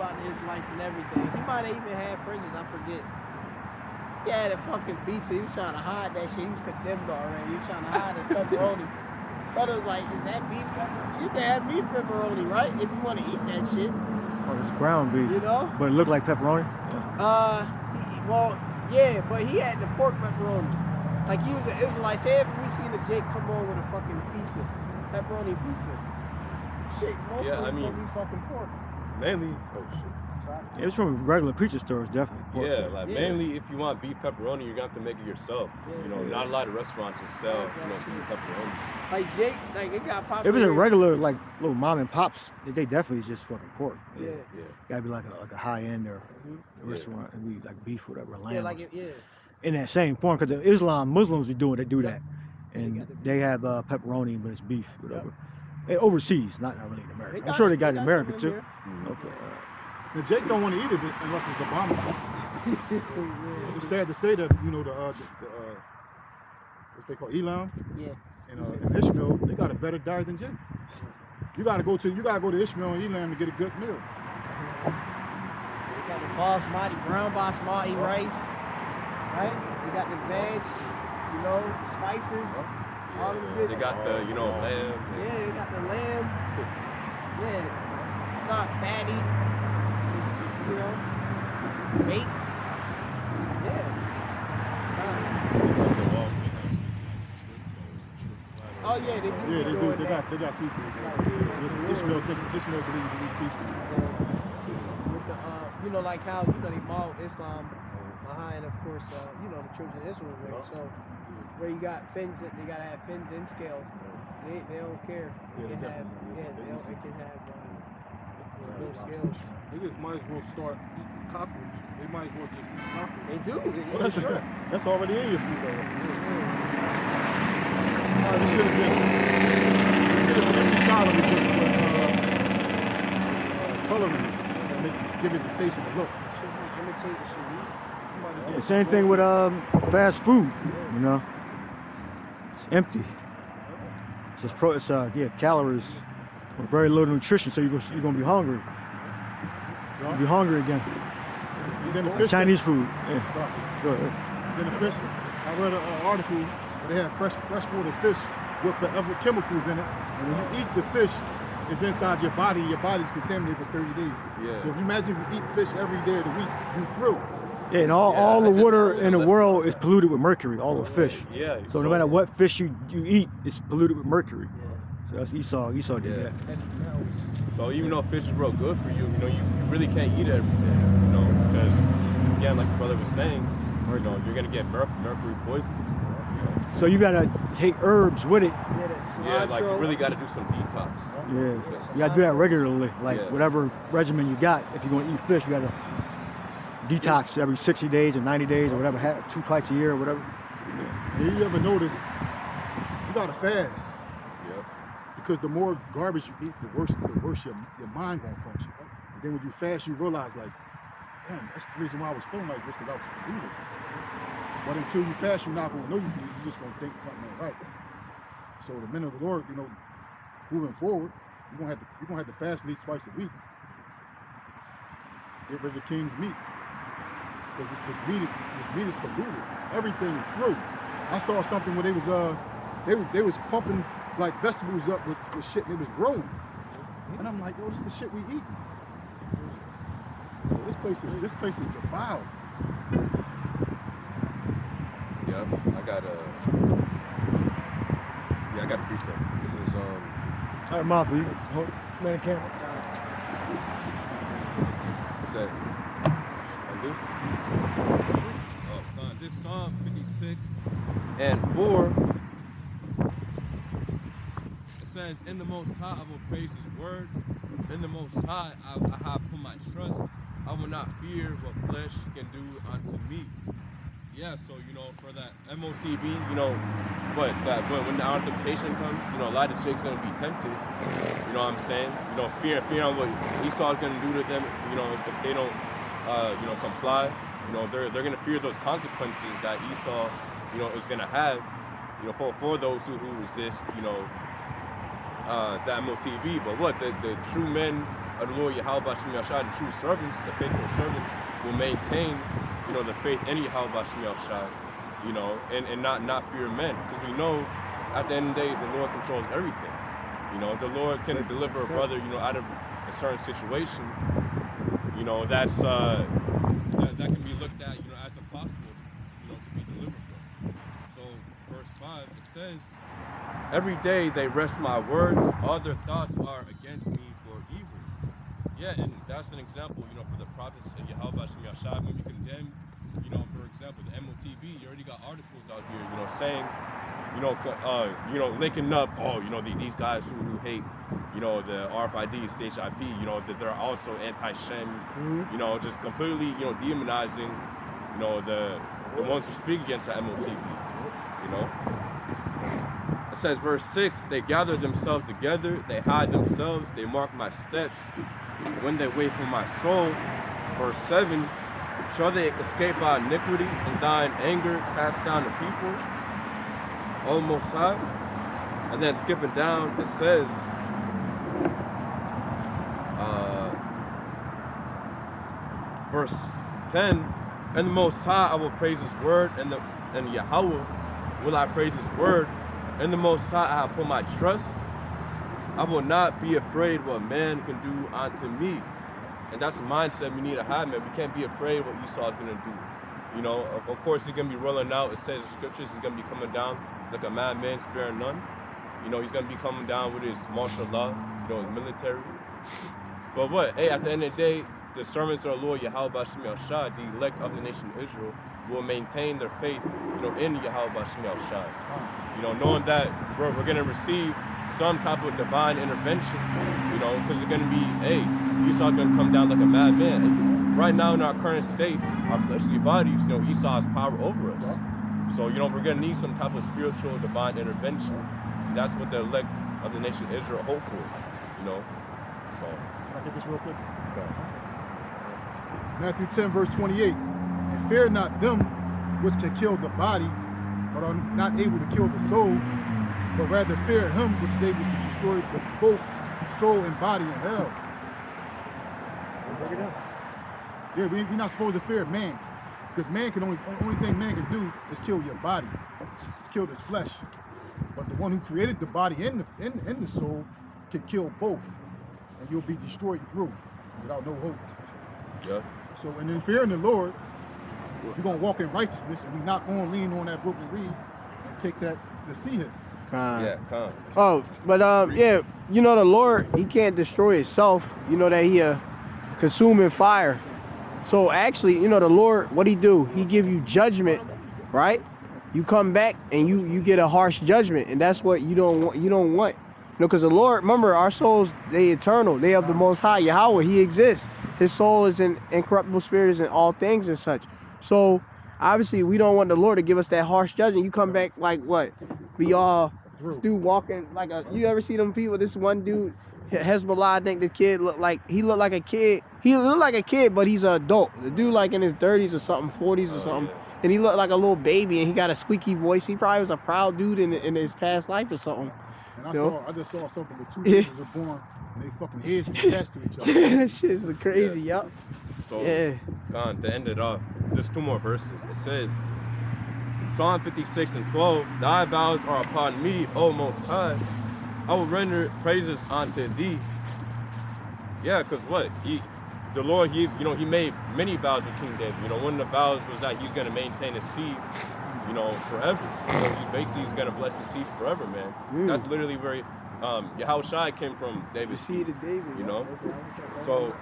about the Israelites and everything. He might have even had fringes, I forget. He had a fucking pizza. He was trying to hide that shit. He was condemned already. He was trying to hide his pepperoni. Brother was like, is that beef pepperoni? You can have beef pepperoni, right? If you want to eat that shit. Oh, it's ground beef. You know? But it looked like pepperoni? Well, yeah, but he had the pork pepperoni. Like he was an Israelite. Say if we seen the Jake come on with a fucking pizza, pepperoni pizza. Shit, most of them gonna be fucking pork. Mainly, oh shit. It was from regular pizza stores, definitely. Pork. Yeah, like mainly if you want beef pepperoni, you're gonna have to make it yourself. Yeah, you know, not a lot of restaurants just sell, beef pepperoni. Like Jake, like it got popular. If it's a regular, like little mom and pops, they definitely is just fucking pork. Yeah. Gotta be like a high end or restaurant and be like beef, whatever, lamb. Yeah, like in that same form, because the Muslims they do that, and they have pepperoni, but it's beef, whatever. Overseas, not really in America. I'm sure they got it in America too. Okay. And Jake don't want to eat it unless it's abominable. It's sad to say that, you know, what they call Elam and Ishmael, they got a better diet than Jake. You gotta go to Ishmael and Elam to get a good meal. They got the basmati, brown basmati rice, right? They got the veg, you know, the spices, all them good. They got the, you know, lamb. Yeah, they got the lamb. Yeah, it's not fatty. You know, baked. Yeah. Oh yeah, they do. Yeah, they do. They got seafood. Ishmael believes they eat seafood. With the you know, like how they modeled Islam behind, of course, you know, the children of Israel way. So where you got fins, they gotta have fins and scales. They don't care. They can have no scales. Niggas might as well start eating cockroaches. They might as well just eat cockroaches. They do. That's already in your food though. This shit is an empty calorie with coloring it and give it the taste and the look. Yeah, same thing with fast food, you know. It's empty. It's calories with very little nutrition, so you're gonna be hungry. You'll be hungry again. And then the fish Chinese food. Yeah. Go ahead. Then the fish. I read an article where they have freshwater fish with forever chemicals in it, and when you eat the fish, it's inside your body. Your body's contaminated for 30 days. Yeah. So if you imagine if you eat fish every day of the week, you through. Yeah, and all the water in the world is polluted with mercury. All the fish. Yeah. So no matter what fish you eat, it's polluted with mercury. So that's Esau. Esau did that. So even though fish is real good for you, you know, you really can't eat it every day, you know, because again, like the brother was saying, you know, you're gonna get mercury poisoning. So you gotta take herbs with it. Yeah, like you really gotta do some detox. Yeah, you gotta do that regularly. Like whatever regimen you got, if you're gonna eat fish, you gotta detox every 60 days or 90 days or whatever, twice a year or whatever. And you ever notice, you gotta fast. Because the more garbage you eat, the worse your mind gonna function. And then when you fast, you realize like, damn, that's the reason why I was feeling like this, because I was polluted. But until you fast, you're not gonna know you're just gonna think something ain't right. So the men of the Lord, you know, moving forward, you're gonna have to fast at least twice a week. Get rid of the king's meat. Because this meat is polluted. Everything is through. I saw something where they was pumping like vegetables up with shit and it was growing. And I'm like, yo, this is the shit we eat. So this place is defiled. Yeah, I got a precept. This is All right, Martha, you man the camera. what's that? Undo? Oh, this Psalm 56 and 4. says, in the Most High I will praise His word. In the Most High I have put my trust. I will not fear what flesh can do unto me. Yeah, so you know, for that MOTB, you know, when the hour of temptation comes, you know, a lot of chicks gonna be tempted. You know what I'm saying? You know, fear on what Esau's gonna do to them. You know, if they don't, you know, comply. You know, they're gonna fear those consequences that Esau, you know, is gonna have. You know, for those who resist. You know. The MOTV, but what the true men of the Lord Yahweh Shem Yahshai, the true servants, the faithful servants, will maintain, you know, the faith in Yahweh Shem Yahshai, you know, and not fear men. Because we know at the end of the day, the Lord controls everything. You know, the Lord can deliver a brother, you know, out of a certain situation. You know, that's that can be looked at, you know, as impossible, you know, to be delivered from. So verse 5, it says, every day they wrest my words, all their thoughts are against me for evil. Yeah, and that's an example, you know, for the prophets of Yahweh Shem Yahshai. When we condemn, you know, for example, the MOTB, you already got articles out here, you know, saying, you know, linking up, you know, these guys who hate, you know, the RFID, CHIP, you know, that they're also anti-Shem, you know, just completely, you know, demonizing, you know, the ones who speak against the MOTB, you know. It says, verse 6, they gather themselves together, they hide themselves, they mark my steps, when they wait for my soul. Verse 7, shall they escape our iniquity and thine anger cast down the people, O Mosai? And then skipping down, it says, verse 10, and the Most High I will praise his word, and Yahweh will I praise his word, and the Most High I have put my trust. I will not be afraid what man can do unto me. And that's the mindset we need to have, man. We can't be afraid what Esau is going to do. You know, of course he's going to be rolling out. It says in scriptures he's going to be coming down like a madman, sparing none. You know, he's going to be coming down with his martial law, you know, his military. But what? Hey, at the end of the day, the servants of the Lord Yahweh Shem Yahshai, the elect of the nation of Israel, will maintain their faith, you know, in Yahweh Shem Yahshai. You know, knowing that we're going to receive some type of divine intervention, you know, because it's going to be, hey, Esau's going to come down like a madman. And right now in our current state, our fleshly bodies, you know, Esau has power over us. So, you know, we're going to need some type of spiritual divine intervention. And that's what the elect of the nation of Israel hope for, you know. So, can I get this real quick? Matthew 10, verse 28. And fear not them which can kill the body, but are not able to kill the soul, but rather fear him which is able to destroy both soul and body in hell. Yeah, we're not supposed to fear man, because man can only thing man can do is kill your body, is kill this flesh. But the one who created the body and the soul can kill both, and you'll be destroyed through without no hope. yeah. So, and in fearing the Lord, we're gonna walk in righteousness, and we're not gonna lean on that broken reed and take that to see him. Yeah, come. Oh, but yeah, you know the Lord, he can't destroy himself. You know that he consuming fire. So actually, you know the Lord, what he do? He give you judgment, right? You come back and you get a harsh judgment, and that's what you don't want. You don't want, you know, because the Lord, remember, our souls, they eternal. They of the Most High Yahweh. He exists. His soul is an incorruptible spirit, is in all things and such. So obviously, we don't want the Lord to give us that harsh judgment. You come back like what? We all dude walking like a. You ever see them people? This one dude, Hezbollah. I think the kid looked like a kid. He looked like a kid, but he's an adult. The dude like in his 30s or something, 40s or something. Yeah. And he looked like a little baby, and he got a squeaky voice. He probably was a proud dude in his past life or something. And I just saw something where two babies were born and they fucking heads were attached to each other. That shit's crazy, yup. So, Yeah. to end it off, just two more verses. It says, Psalm 56 and 12, thy vows are upon me, O Most High. I will render praises unto thee. Yeah, because what? The Lord, he made many vows with King David. You know, one of the vows was that he's going to maintain his seed, you know, forever. So he's going to bless his seed forever, man. That's literally where Yahushua came from, David's seed, of David, you know. So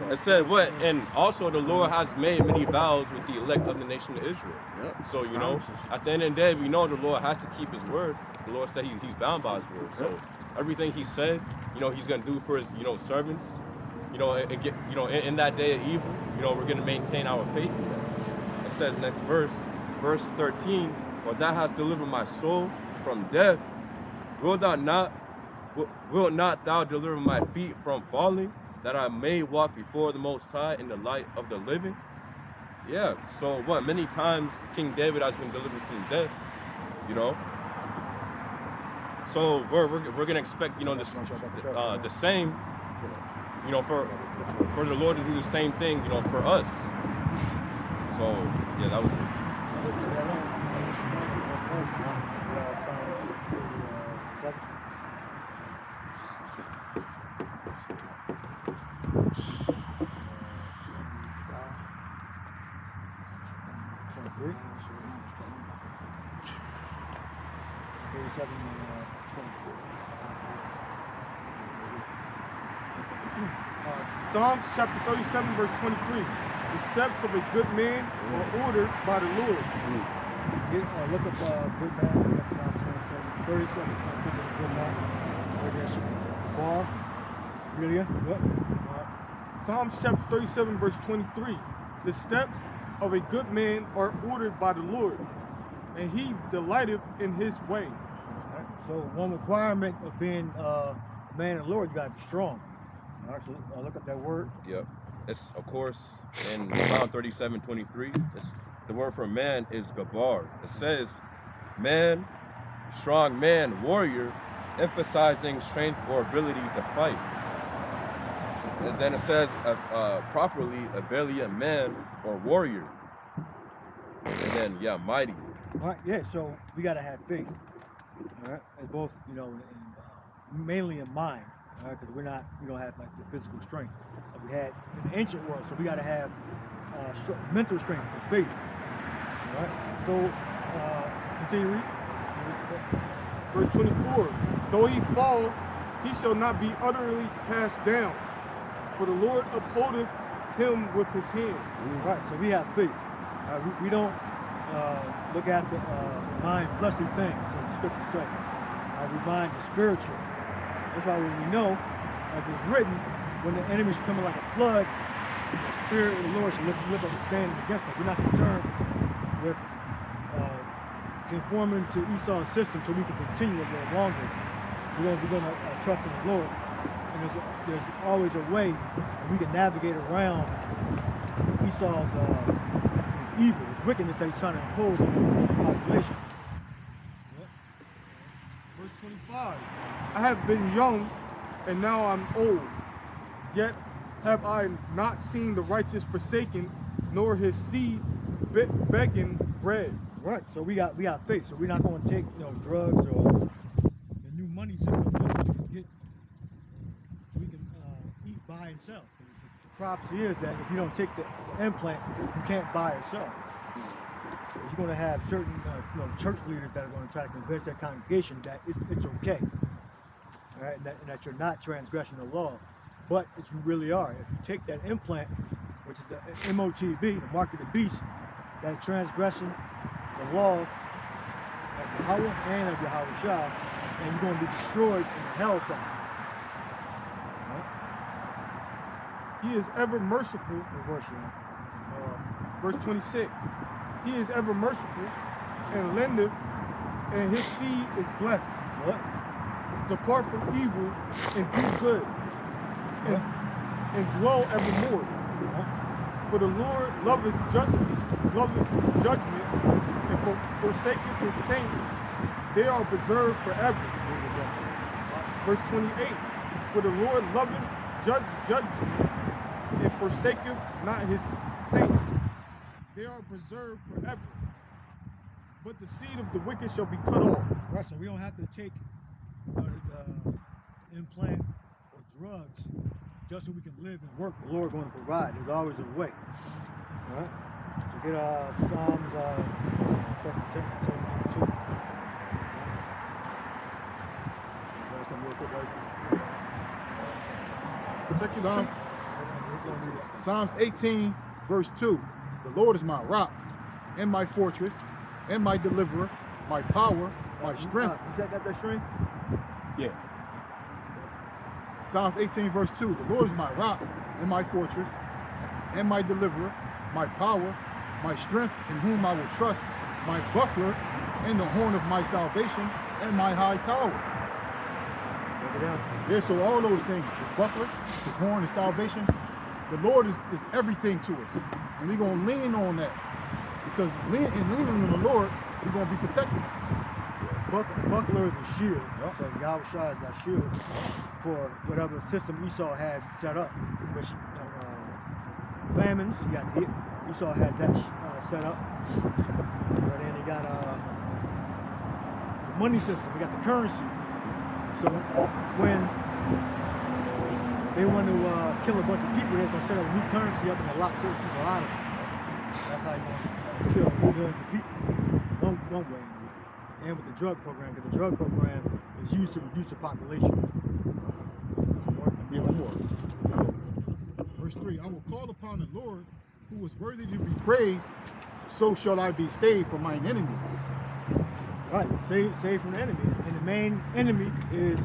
it said what? And also the Lord has made many vows with the elect of the nation of Israel. Yep. So, you know, at the end of the day, we know the Lord has to keep his word. The Lord said he's bound by his word. So everything he said, you know, he's going to do for his, you know, servants. You know, in that day of evil, you know, we're going to maintain our faith. It says next verse 13, for thou hast delivered my soul from death. Wilt not thou deliver my feet from falling, that I may walk before the Most High in the light of the living? Yeah, so what? Many times King David has been delivered from death, you know. So we're going to expect, you know, the same. you know, for the Lord to do the same thing, you know, for us. So yeah, that was it. Psalms chapter 37, verse 23. The steps of a good man are ordered by the Lord. Look up good man. Look up Psalms 27, 37. Good man. Bar. Really? What? Psalms chapter 37, verse 23. The steps of a good man are ordered by the Lord, and he delighteth in his way. So one requirement of being a man of the Lord, you gotta be strong. All right, so look up that word. Yep. It's, of course, in Psalm 37:23, the word for man is gabar. It says, man, strong man, warrior, emphasizing strength or ability to fight. And then it says, properly, a valiant man or warrior. And then, yeah, mighty. All right, yeah, so we gotta have faith. All right, and both, you know, mainly in mind. All right, because we don't have like the physical strength that we had in the ancient world. So we got to have mental strength and faith. All right. So continue read. Verse 24. Though he fall, he shall not be utterly cast down, for the Lord upholdeth him with his hand. All right. So we have faith. We don't look at the mind fleshly things, as the scripture says. We mind is spiritual. That's why when we know, like it's written, when the enemy is coming like a flood, the Spirit of the Lord should lift up a standing against them. We're not concerned with conforming to Esau's system so we can continue a little longer. We're going to trust in the Lord. And there's always a way that we can navigate around Esau's his evil, his wickedness that he's trying to impose on the population. Verse 25. I have been young, and now I'm old. Yet have I not seen the righteous forsaken, nor his seed begging bread. Right. So we got faith. So we're not going to take drugs or the new money system we can eat, buy, and sell. The prophecy is that if you don't take the implant, you can't buy or sell. You're going to have certain church leaders that are going to try to convince their congregation that it's okay. Right, and that you're not transgressing the law, but if you really are, if you take that implant, which is the MOTB, the mark of the beast, that is transgressing the law of Yahweh and of Yahweh Shah, and you're going to be destroyed in the hellfire. Right? He is ever merciful. Verse 26. He is ever merciful and lendeth, and his seed is blessed. What? Depart from evil and do good, and dwell evermore. For the Lord loveth judgment, and forsaketh his saints. They are preserved forever. Verse 28. For the Lord loveth judgment, and forsaketh not his saints. They are preserved forever. But the seed of the wicked shall be cut off. Right, so we don't have to take implant or drugs just so we can live and work. The Lord is going to provide. There's always a way. All right? So get Psalms 2. Psalms 18, verse 2. The Lord is my rock and my fortress and my deliverer, my power, my strength. You said that strength? Yeah. Psalms 18, verse 2. The Lord is my rock and my fortress and my deliverer, my power, my strength, in whom I will trust, my buckler and the horn of my salvation and my high tower. Yeah, so all those things, his buckler, his horn, his salvation, the Lord is everything to us. And we're going to lean on that. Because leaning on the Lord, we're going to be protected. buckler is a shield. So Yahushua is that shield for whatever system Esau has set up. Which famines, Esau has that set up. And then he got the money system. He got the currency. So when they want to kill a bunch of people, they're going to set up a new currency up and lock certain people out of it. That's how you're going to kill millions of people. One way. And with the drug program, because the drug program is used to reduce the population. Yeah, one more. Verse 3, I will call upon the Lord who is worthy to be praised, so shall I be saved from mine enemies. Right, saved from the enemy. And the main enemy is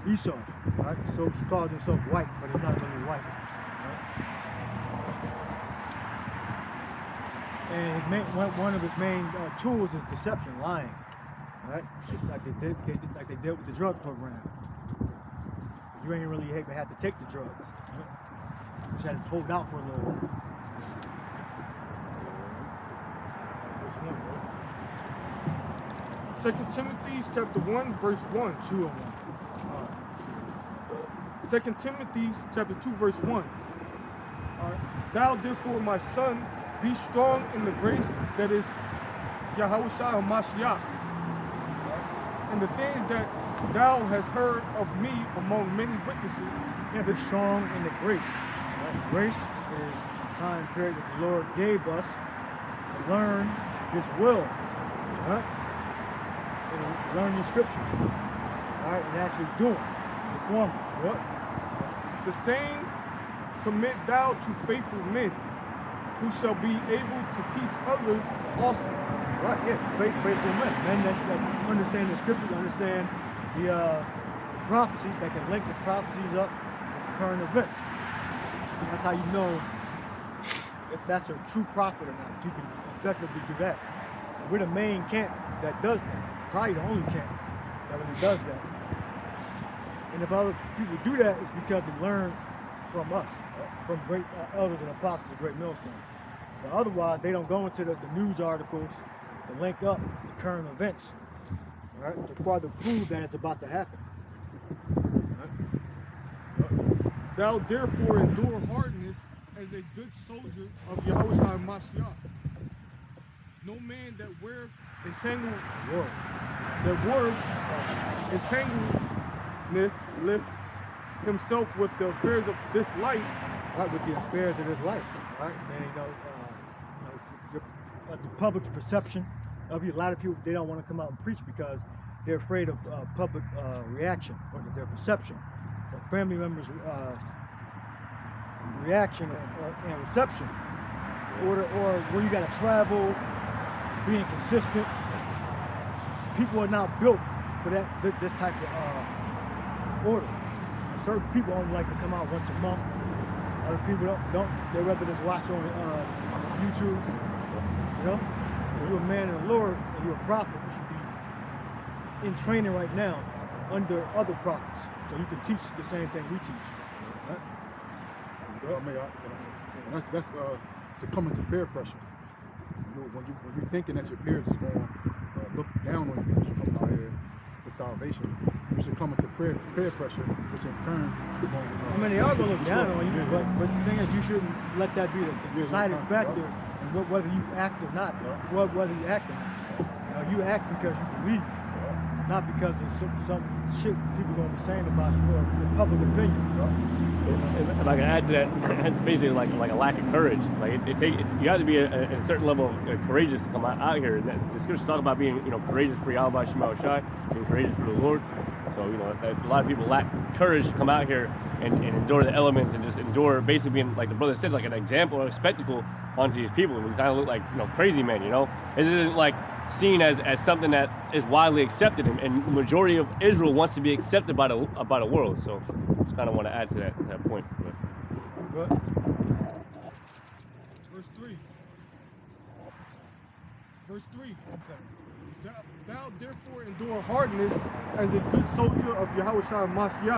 Esau. Right? So he calls himself white, but he's not really white. And one of his main tools is deception, lying, right? It's like they did with the drug program. You ain't really even had to take the drugs. Right? You just had to hold out for a little while. Second Timothy chapter 1, verse 1. 2 and 1. Second Timothy chapter 2, verse 1. Thou therefore, my son, be strong in the grace that is Yahushua Mashiach, and the things that thou hast heard of me among many witnesses. Yeah, be strong in the grace. Right? Grace is the time period that the Lord gave us to learn His will. Right? And learn the scriptures. All right, and actually do it, perform it. What? The same commit thou to faithful men, who shall be able to teach others also. Right, yeah, faithful men. Men that understand the scriptures, understand the prophecies, that can link the prophecies up with the current events. And that's how you know if that's a true prophet or not. You can effectively do that. And we're the main camp that does that. Probably the only camp that really does that. And if other people do that, it's because they learn from us, from great elders and apostles of Great Millstone. But otherwise, they don't go into the news articles to link up the current events, right? To further prove that it's about to happen. Right? Thou therefore endure hardness as a good soldier of Yahushua Mashiach. No man that weareth entanglement himself with the affairs of this life. Right, with the affairs of this life, right? And the public's perception of you. A lot of people, they don't want to come out and preach because they're afraid of public reaction or their perception. But family members' reaction and reception, or where you got to travel, being consistent. People are not built for this type of order. Certain people only like to come out once a month. Other people don't. They rather just watch on YouTube. You know, if you're a man of the Lord and you're a prophet, you should be in training right now under other prophets, so you can teach the same thing we teach. Right? That's succumbing to peer pressure. You know, when you're thinking that your peers is going to look down on you because you come out here for salvation, you succumb to peer pressure, which in turn is going to. I mean, they are going to look down on you, but the thing is, you shouldn't let that be the deciding factor in whether you act or not. Whether you act or not. You act because you believe, not because there's some shit people are going to be saying about you or the public opinion. If I can add to that, that's basically like a lack of courage. Like you have to be a certain level of courageous to come out here. The scriptures talk about being, courageous for Yahweh Shema Shai, being courageous for the Lord. So a lot of people lack courage to come out here and endure the elements and just endure, basically being, like the brother said, like an example or a spectacle onto these people. And we kind of look like crazy men. It isn't like seen as something that is widely accepted, and the majority of Israel wants to be accepted by the world. So just kind of want to add to that point. But. Verse 3. Verse 3. Okay. Thou therefore endure hardness as a good soldier of Yahushua Mashiach.